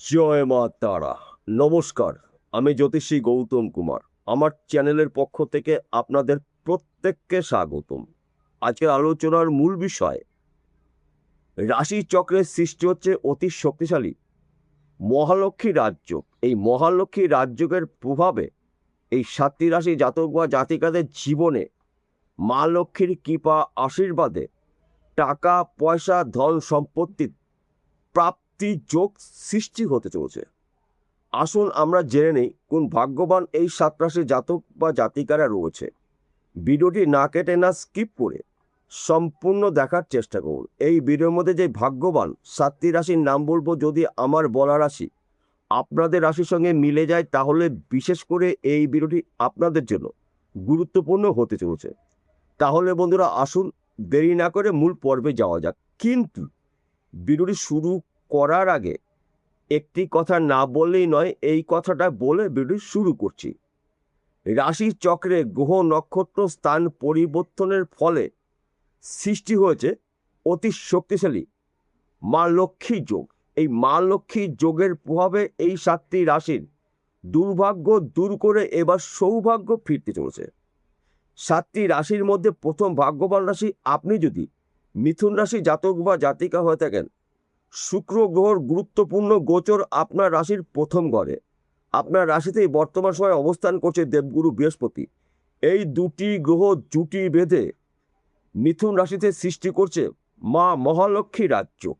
জয় মা তারা। নমস্কার, আমি জ্যোতিষী গৌতম কুমার। আমার চ্যানেলের পক্ষ থেকে আপনাদের প্রত্যেককে স্বাগতম। আজকের আলোচনার মূল বিষয়, রাশি চক্রের সৃষ্টি হচ্ছে অতি শক্তিশালী মহালক্ষ্মী রাজযোগ। এই মহালক্ষ্মী রাজযোগের প্রভাবে এই 7টি রাশি জাতক বা জাতিকাদের জীবনে মা লক্ষ্মীর কৃপা আশীর্বাদে টাকা পয়সা ধন সম্পত্তির প্রাপ্তি যোগ সৃষ্টি হতে চলেছে। আসুন আমরা জেনে নেই কোন ভাগ্যবান এই 7 রাশির জাতক বা জাতিকারা রয়েছে। ভিডিওটি না কেটে না স্কিপ করে সম্পূর্ণ দেখার চেষ্টা করুন। এই ভিডিওর মধ্যে যে ভাগ্যবান 7টি রাশির নাম বলবো, যদি আমার বলা রাশি আপনাদের রাশির সঙ্গে মিলে যায় তাহলে বিশেষ করে এই ভিডিওটি আপনাদের জন্য গুরুত্বপূর্ণ হতে চলেছে। তাহলে বন্ধুরা আসুন দেরি না করে মূল পর্বে যাওয়া যাক। কিন্তু ভিডিওটি শুরু করার আগে একটি কথা না বললেই নয়, এই কথাটা বলে ভিডিও শুরু করছি। রাশি চক্রে গ্রহ নক্ষত্র স্থান পরিবর্তনের ফলে সৃষ্টি হয়েছে অতি শক্তিশালী মা লক্ষ্মী যোগ। এই মা লক্ষ্মী যোগের প্রভাবে এই 7টি রাশির দুর্ভাগ্য দূর করে এবার সৌভাগ্য ফিরতে চলেছে। 7টি রাশির মধ্যে প্রথম ভাগ্যবান রাশি আপনি যদি মিথুন রাশি জাতক বা জাতিকা হয়ে থাকেন, শুক্র গ্রহর গুরুত্বপূর্ণ গোচর আপনার রাশির প্রথম ঘরে। আপনার রাশিতেই বর্তমান সময়ে অবস্থান করছে দেবগুরু বৃহস্পতি। এই দুটি গ্রহ জুটি বেঁধে মিথুন রাশিতে সৃষ্টি করছে মা মহালক্ষ্মী রাজযোগ।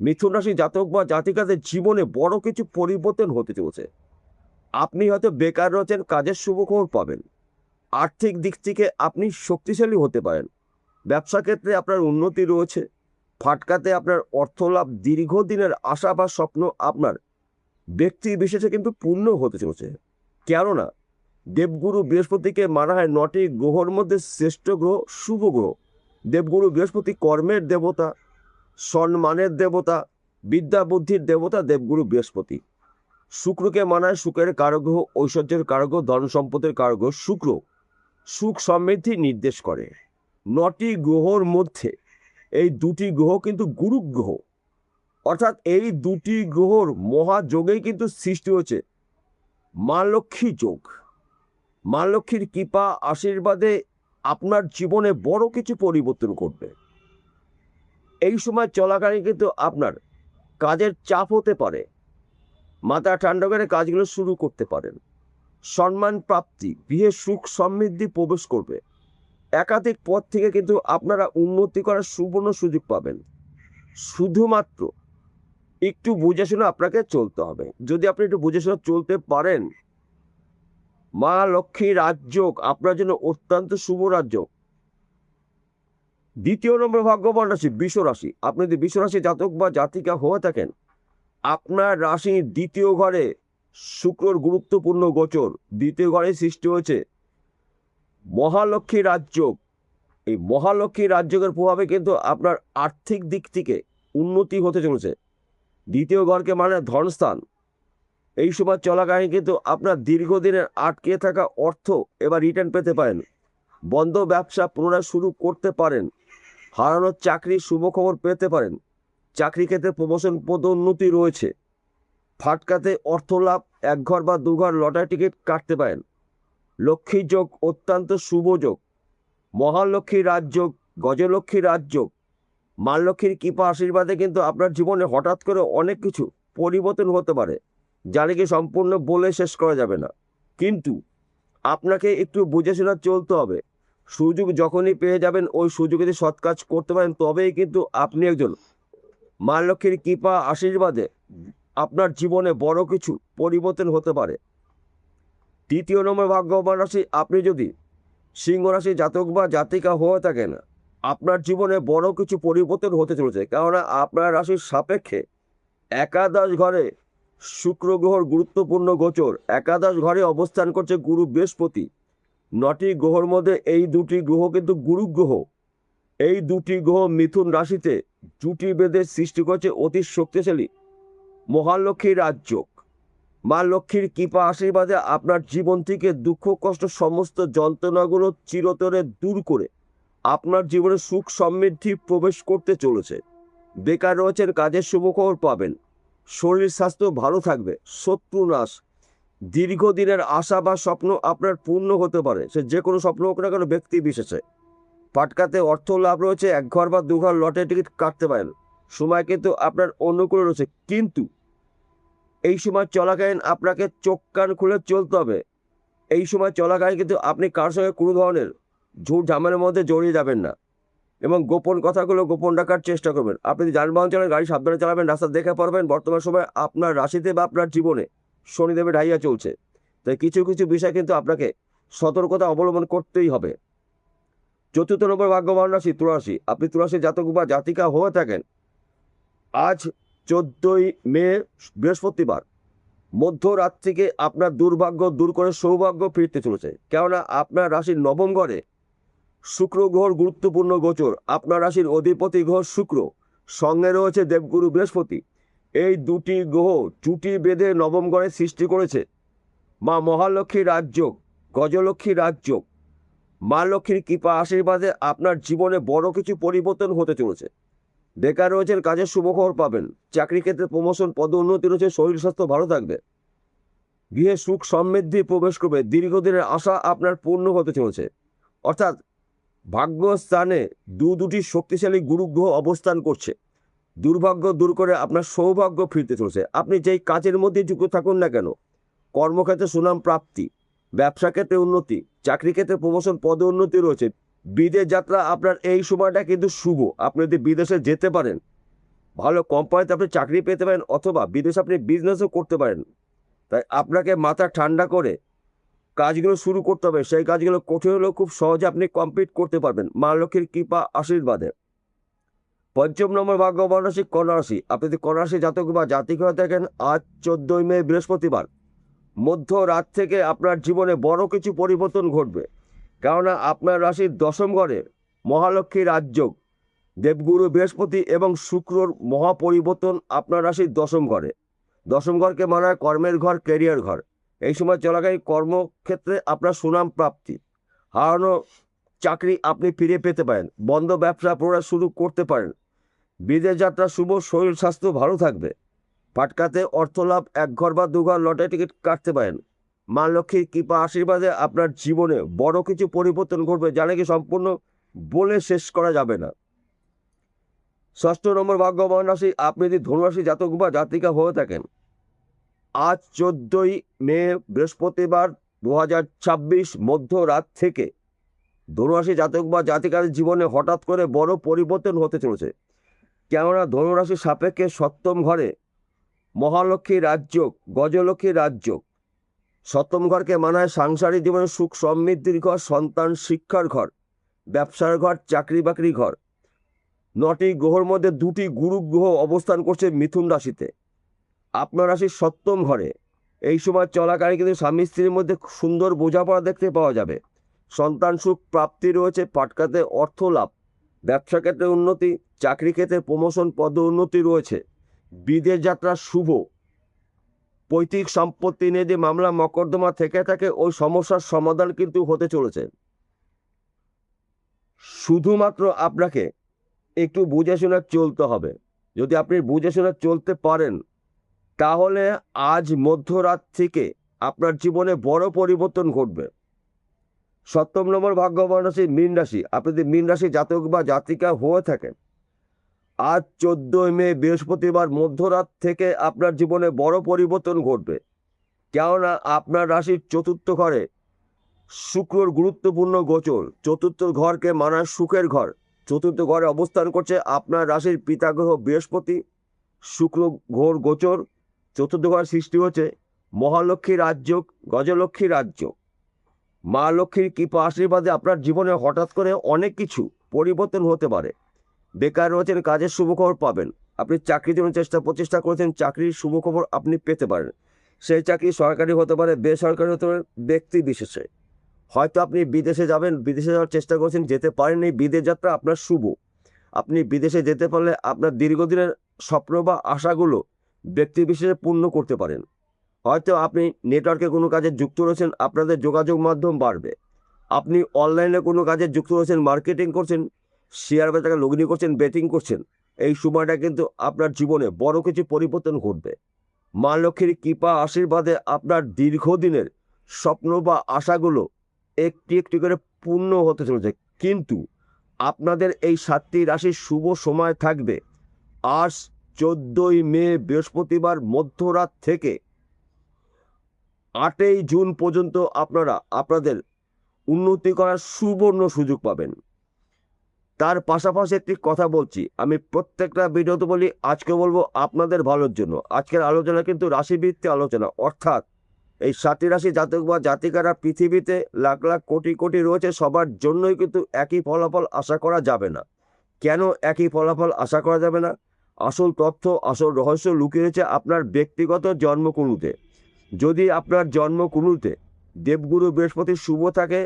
মিথুন রাশি জাতক বা জাতিকাদের জীবনে বড় কিছু পরিবর্তন হতে চলেছে। আপনি হয়তো বেকার রয়েছেন, কাজের শুভখবর পাবেন। আর্থিক দিক থেকে আপনি শক্তিশালী হতে পারেন। ব্যবসা ক্ষেত্রে আপনার উন্নতি রয়েছে। ফাটকাতে আপনার অর্থলাভ, দীর্ঘদিনের আশা বা স্বপ্ন আপনার ব্যক্তি বিশেষে কিন্তু পূর্ণ হতে চলেছে। কেননা দেবগুরু বৃহস্পতিকে মানা হয় 9টি গ্রহর মধ্যে শ্রেষ্ঠ গ্রহ, শুভ গ্রহ। দেবগুরু বৃহস্পতি কর্মের দেবতা, সম্মানের দেবতা, বিদ্যা বুদ্ধির দেবতা দেবগুরু বৃহস্পতি। শুক্রকে মানা হয় সুখের কারগ্রহ, ঐশ্বর্যের কারগ্রহ, ধন সম্পদের কারগ্রহ। শুক্র সুখ সমৃদ্ধি নির্দেশ করে। 9টি গ্রহর মধ্যে এই দুটি গ্রহ কিন্তু গুরু গ্রহ, অর্থাৎ এই দুটি গ্রহর মহাযোগেই কিন্তু সৃষ্টি হয়েছে মা লক্ষ্মী যোগ। মা লক্ষ্মীর কৃপা আশীর্বাদে আপনার জীবনে বড় কিছু পরিবর্তন করবে। এই সময় চলাকালীন কিন্তু আপনার কাজের চাপ হতে পারে, মাথা ঠান্ডা করে কাজগুলো শুরু করতে পারেন। সম্মান প্রাপ্তি, গৃহে সুখ সমৃদ্ধি প্রবেশ করবে। একাধিক পথ থেকে কিন্তু আপনারা উন্নতি করার সুবর্ণ সুযোগ পাবেন। শুধুমাত্র একটু বুঝে শুনে আপনাকে চলতে হবে। যদি আপনি একটু বুঝে শুনে চলতে পারেন, মা লক্ষ্মী রাজযোগ আপনার জন্য অত্যন্ত শুভ রাজযোগ। দ্বিতীয় নম্বর ভাগ্যবান রাশি বৃষ রাশি। আপনি যদি বৃষ রাশি জাতক বা জাতিকা হয়ে থাকেন, আপনার রাশির দ্বিতীয় ঘরে শুক্রর গুরুত্বপূর্ণ গোচর। দ্বিতীয় ঘরে সৃষ্টি হয়েছে মহালক্ষ্মী রাজযোগ। এই মহালক্ষ্মী রাজযোগের প্রভাবে কিন্তু আপনার আর্থিক দিক থেকে উন্নতি হতে চলেছে। দ্বিতীয় ঘরকে মানে ধনস্থান। এই সময় চলাকালীন কিন্তু আপনার দীর্ঘদিনের আটকে থাকা অর্থ এবার রিটার্ন পেতে পারেন। বন্ধ ব্যবসা পুনরায় শুরু করতে পারেন। হারানো চাকরির শুভ খবর পেতে পারেন। চাকরি ক্ষেত্রে প্রমোশন পদোন্নতি রয়েছে। ফাটকাতে অর্থ লাভ, 1 ঘর বা 2 ঘর লটারি টিকিট কাটতে পারেন। লক্ষ্মী যোগ অত্যন্ত শুভ যোগ। মহালক্ষ্মী রাজযোগ, গজলক্ষ্মী রাজযোগ, মা লক্ষ্মীর কৃপা আশীর্বাদে কিন্তু আপনার জীবনে হঠাৎ করে অনেক কিছু পরিবর্তন হতে পারে, যা নাকি সম্পূর্ণ বলে শেষ করা যাবে না। কিন্তু আপনাকে একটু বুঝে শুনে চলতে হবে। সুযোগ যখনই পেয়ে যাবেন, ওই সুযোগে যদি সৎ কাজ করতে পারেন তবেই কিন্তু আপনি একজন মা লক্ষ্মীর কৃপা আশীর্বাদে আপনার জীবনে বড় কিছু পরিবর্তন হতে পারে। তৃতীয় নম্বর ভাগ্যবান রাশি আপনি যদি সিংহ রাশি জাতক বা জাতিকা হয়ে থাকেন, আপনার জীবনে বড় কিছু পরিবর্তন হতে চলেছে। কেননা আপনার রাশির সাপেক্ষে একাদশ ঘরে শুক্র গ্রহর গুরুত্বপূর্ণ গোচর। একাদশ ঘরে অবস্থান করছে গুরু বৃহস্পতি। 9টি গ্রহর মধ্যে এই দুটি গ্রহ কিন্তু গুরু গ্রহ। এই দুটি গ্রহ মিথুন রাশিতে জুটি বেঁধে সৃষ্টি করছে অতি শক্তিশালী মহালক্ষ্মী রাজযোগ। মা লক্ষ্মীর কৃপা আশীর্বাদে আপনার জীবন থেকে দুঃখ কষ্ট সমস্ত যন্ত্রণাগুলো চিরতরে দূর করে আপনার জীবনে সুখ সমৃদ্ধি প্রবেশ করতে চলেছে। বেকার রয়েছেন, কাজের শুভখবর পাবেন। শরীর স্বাস্থ্য ভালো থাকবে, শত্রু নাশ, দীর্ঘদিনের আশা বা স্বপ্ন আপনার পূর্ণ হতে পারে, সে যে কোনো স্বপ্ন হোক না কেন ব্যক্তি বিশেষে। ফাটকাতে অর্থ লাভ রয়েছে, 1 ঘর বা 2 ঘর লটারি টিকিট কাটতে পারেন। সময় কিন্তু আপনার অনুকূলে রয়েছে, কিন্তু এই সময় চলাকালীন আপনাকে চোখ কান খুলে চলতে হবে। এই সময় চলাকালীন কিন্তু আপনি কার সঙ্গে কোনো ধরনের ঝুট ঝামেলার মধ্যে জড়িয়ে যাবেন না, এবং গোপন কথাগুলো গোপন রাখার চেষ্টা করবেন। আপনি যদি যানবাহন চালান, গাড়ি সাবধানে চালাবেন, রাস্তা দেখে পড়বেন। বর্তমান সময় আপনার রাশিতে বা আপনার জীবনে শনিদেবের ঢাইয়া চলছে, তাই কিছু কিছু বিষয় কিন্তু আপনাকে সতর্কতা অবলম্বন করতেই হবে। চতুর্থ নম্বর ভাগ্যবান রাশি তুলারাশি। আপনি তুলারাশি জাতক বা জাতিকা হয়ে থাকেন, আজ 14ই মে বৃহস্পতিবার মধ্যরাত থেকে আপনার দুর্ভাগ্য দূর করে সৌভাগ্য ফিরতে চলেছে। কেননা আপনার রাশির নবম ঘরে শুক্র গ্রহর গুরুত্বপূর্ণ গোচর। আপনার রাশির অধিপতি গ্রহ শুক্র, সঙ্গে রয়েছে দেবগুরু বৃহস্পতি। এই দুটি গ্রহ জুটি বেঁধে নবম ঘরে সৃষ্টি করেছে মা মহালক্ষ্মীর রাজযোগ, গজলক্ষ্মীর রাজযোগ। মা লক্ষ্মীর কৃপা আশীর্বাদে আপনার জীবনে বড় কিছু পরিবর্তন হতে চলেছে। বেকার রয়েছেন, কাজের শুভখবর পাবেন। চাকরি ক্ষেত্রে প্রমোশন, পদোন্নতি রয়েছে। শরীর স্বাস্থ্য ভালো থাকবে। গৃহে সুখ সমৃদ্ধি প্রবেশ করবে। দীর্ঘদিনের আশা আপনার পূর্ণ হতে চলেছে। অর্থাৎ ভাগ্যস্থানে দুটি শক্তিশালী গুরু গ্রহ অবস্থান করছে। দুর্ভাগ্য দূর করে আপনার সৌভাগ্য ফিরতে চলেছে। আপনি যেই কাজের মধ্যে যুক্ত থাকুন না কেন, কর্মক্ষেত্রে সুনাম প্রাপ্তি, ব্যবসা ক্ষেত্রে উন্নতি, চাকরি ক্ষেত্রে প্রমোশন, পদোন্নতি রয়েছে। বিদেশ যাত্রা আপনার এই সময়টা কিন্তু শুভ। আপনি যদি বিদেশে যেতে পারেন, ভালো কোম্পানিতে আপনি চাকরি পেতে পারেন, অথবা বিদেশে আপনি বিজনেসও করতে পারেন। তাই আপনাকে মাথা ঠান্ডা করে কাজগুলো শুরু করতে হবে। সেই কাজগুলো কঠিন হলেও খুব সহজে আপনি কমপ্লিট করতে পারবেন মা লক্ষ্মীর কৃপা আশীর্বাদে। পঞ্চম নম্বর ভাগ্যবান রাশি কন্যা রাশি। আপনি যদি কন্যা রাশি জাতক বা জাতিক হয়ে থাকেন, আজ 14ই মে বৃহস্পতিবার মধ্যরাত থেকে আপনার জীবনে বড় কিছু পরিবর্তন ঘটবে। কেননা আপনার রাশির দশম ঘরে মহালক্ষ্মীর রাজযোগ, দেবগুরু বৃহস্পতি এবং শুক্রর মহাপরিবর্তন আপনার রাশির দশম ঘরে। দশম ঘরকে মানা হয় কর্মের ঘর, ক্যারিয়ার ঘর। এই সময় চলাকালীন কর্মক্ষেত্রে আপনার সুনাম প্রাপ্তি, হারানো চাকরি আপনি ফিরে পেতে পারেন। বন্ধ ব্যবসা পুনরায় শুরু করতে পারেন। বিদেশ যাত্রা শুভ, শরীর স্বাস্থ্য ভালো থাকবে। ফাটকাতে অর্থ লাভ, 1 ঘর বা 2 ঘর লটারি টিকিট কাটতে পারেন। মা লক্ষ্মীর কৃপা আশীর্বাদে আপনার জীবনে বড় কিছু পরিবর্তন ঘটবে, যা নাকি সম্পূর্ণ বলে শেষ করা যাবে না। ষষ্ঠ নম্বর ভাগ্যবান রাশি। আপনি যদি ধনুরাশি জাতক বা জাতিকা হয়ে থাকেন, আজ 14ই মে বৃহস্পতিবার 2026 মধ্যরাত থেকে ধনুরাশি জাতক বা জাতিকার জীবনে হঠাৎ করে বড় পরিবর্তন হতে চলেছে। কেননা ধনুরাশি সাপেক্ষে সপ্তম ঘরে মহালক্ষ্মীর রাজযোগ, গজলক্ষ্মীর রাজযোগ। সপ্তম ঘরকে মানা হয় সাংসারিক জীবনে সুখ সমৃদ্ধির ঘর, সন্তান শিক্ষার ঘর, ব্যবসার ঘর, চাকরি বাকরি ঘর। 9টি গ্রহের মধ্যে 2টি গুরু গ্রহ অবস্থান করছে মিথুন রাশিতে, আপনার রাশির সপ্তম ঘরে। এই সময় চলাকালীন কিন্তু স্বামী স্ত্রীর মধ্যে সুন্দর বোঝাপড়া দেখতে পাওয়া যাবে। সন্তান সুখ প্রাপ্তি রয়েছে। ফাটকাতে অর্থ লাভ, ব্যবসা ক্ষেত্রে উন্নতি, চাকরি ক্ষেত্রে প্রমোশন, পদোন্নতি রয়েছে। বিদেশ যাত্রা শুভ। পৈতৃক সম্পত্তি নিয়ে যে মামলা মকদ্দমা থেকে থাকে, ওই সমস্যার সমাধান কিন্তু হতে চলেছে। শুধুমাত্র আপনাকে একটু বুঝে শুনে চলতে হবে। যদি আপনি বুঝে শুনে চলতে পারেন, তাহলে আজ মধ্যরাত থেকে আপনার জীবনে বড় পরিবর্তন ঘটবে। সপ্তম নম্বর ভাগ্যবান রাশি মীন রাশি। আপনি যদি মীন রাশি জাতক বা জাতিকা হয়ে থাকেন, আজ 14ই মে বৃহস্পতিবার মধ্যরাত থেকে আপনার জীবনে বড় পরিবর্তন ঘটবে। কেননা আপনার রাশির চতুর্থ ঘরে শুক্রর গুরুত্বপূর্ণ গোচর। চতুর্থ ঘরকে মানা সুখের ঘর। চতুর্থ ঘরে অবস্থান করছে আপনার রাশির পিতা গ্রহ বৃহস্পতি। শুক্র ঘোর গোচর। চতুর্থ ঘর সৃষ্টি হচ্ছে মহালক্ষ্মীর রাজযোগ, গজলক্ষ্মীর রাজযোগ। মা লক্ষ্মীর কৃপা আশীর্বাদে আপনার জীবনে হঠাৎ করে অনেক কিছু পরিবর্তন হতে পারে। বেকার রয়েছেন, কাজের শুভখবর পাবেন। আপনি চাকরির জন্য প্রচেষ্টা করেছেন, চাকরির শুভখবর আপনি পেতে পারেন। সেই চাকরি সরকারি হতে পারে, বেসরকারি হতে পারে, ব্যক্তি বিশেষে। হয়তো আপনি বিদেশে যাবেন, বিদেশে যাওয়ার চেষ্টা করছেন, যেতে পারেননি। বিদেশ যাত্রা আপনার শুভ। আপনি বিদেশে যেতে পারলে আপনার দীর্ঘদিনের স্বপ্ন বা আশাগুলো ব্যক্তি বিশেষে পূর্ণ করতে পারেন। হয়তো আপনি নেটওয়ার্কে কোনো কাজে যুক্ত রয়েছেন, আপনাদের যোগাযোগ মাধ্যম বাড়বে। আপনি অনলাইনে কোনো কাজে যুক্ত রয়েছেন, মার্কেটিং করছেন, শেয়ার বাজারে লগ্নি করছেন, বেটিং করছেন, এই সময়টা কিন্তু আপনার জীবনে বড় কিছু পরিবর্তন ঘটবে। মা লক্ষ্মীর কৃপা আশীর্বাদে আপনার দীর্ঘদিনের স্বপ্ন বা আশাগুলো একটি একটি করে পূর্ণ হতে চলেছে। কিন্তু আপনাদের এই 7টি রাশির শুভ সময় থাকবে আজ 14ই মে বৃহস্পতিবার মধ্যরাত থেকে 8ই জুন পর্যন্ত আপনারা আপনাদের উন্নতি করার সুবর্ণ সুযোগ পাবেন। তার পাশাপাশি একটি কথা বলছি, আমি প্রত্যেকটা ভিডিওতে বলি, আজকে বলবো আপনাদের ভালোর জন্য। আজকের আলোচনা কিন্তু রাশিভিত্তিক আলোচনা, অর্থাৎ এই 7টি রাশি জাতক বা জাতিকারা পৃথিবীতে লাখ লাখ কোটি কোটি রয়েছে, সবার জন্যই কিন্তু একই ফলাফল আশা করা যাবে না। কেন একই ফলাফল আশা করা যাবে না? আসল তথ্য, আসল রহস্য লুকিয়ে রয়েছে আপনার ব্যক্তিগত জন্মকুণ্ডলিতে। যদি আপনার জন্মকুণ্ডলিতে দেবগুরু বৃহস্পতি শুভ থাকে,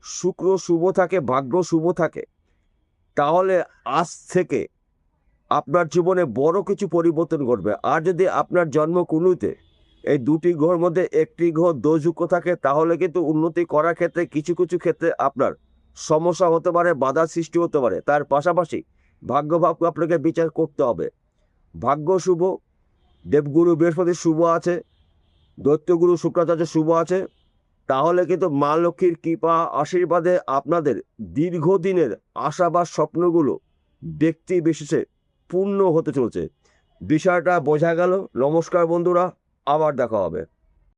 শুক্র শুভ থাকে, ভাগ্য শুভ থাকে, তাহলে আজ থেকে আপনার জীবনে বড় কিছু পরিবর্তন ঘটবে। আর যদি আপনার জন্মকুণ্ডলিতে এই দুটি গ্রহের মধ্যে একটি গ্রহ দোষযুক্ত থাকে, তাহলে কিন্তু উন্নতি করার ক্ষেত্রে কিছু কিছু ক্ষেত্রে আপনার সমস্যা হতে পারে, বাধার সৃষ্টি হতে পারে। তার পাশাপাশি ভাগ্যভাবকে আপনাকে বিচার করতে হবে। ভাগ্য শুভ, দেবগুরু বৃহস্পতি শুভ আছে, দৈত্যগুরু শুক্রাচার্য শুভ আছে, তাহলে কিন্তু মা লক্ষ্মীর কৃপা আশীর্বাদে আপনাদের দীর্ঘদিনের আশা বা স্বপ্নগুলো ব্যক্তি বিশেষে পূর্ণ হতে চলছে। বিষয়টা বোঝা গেল? নমস্কার বন্ধুরা, আবার দেখা হবে।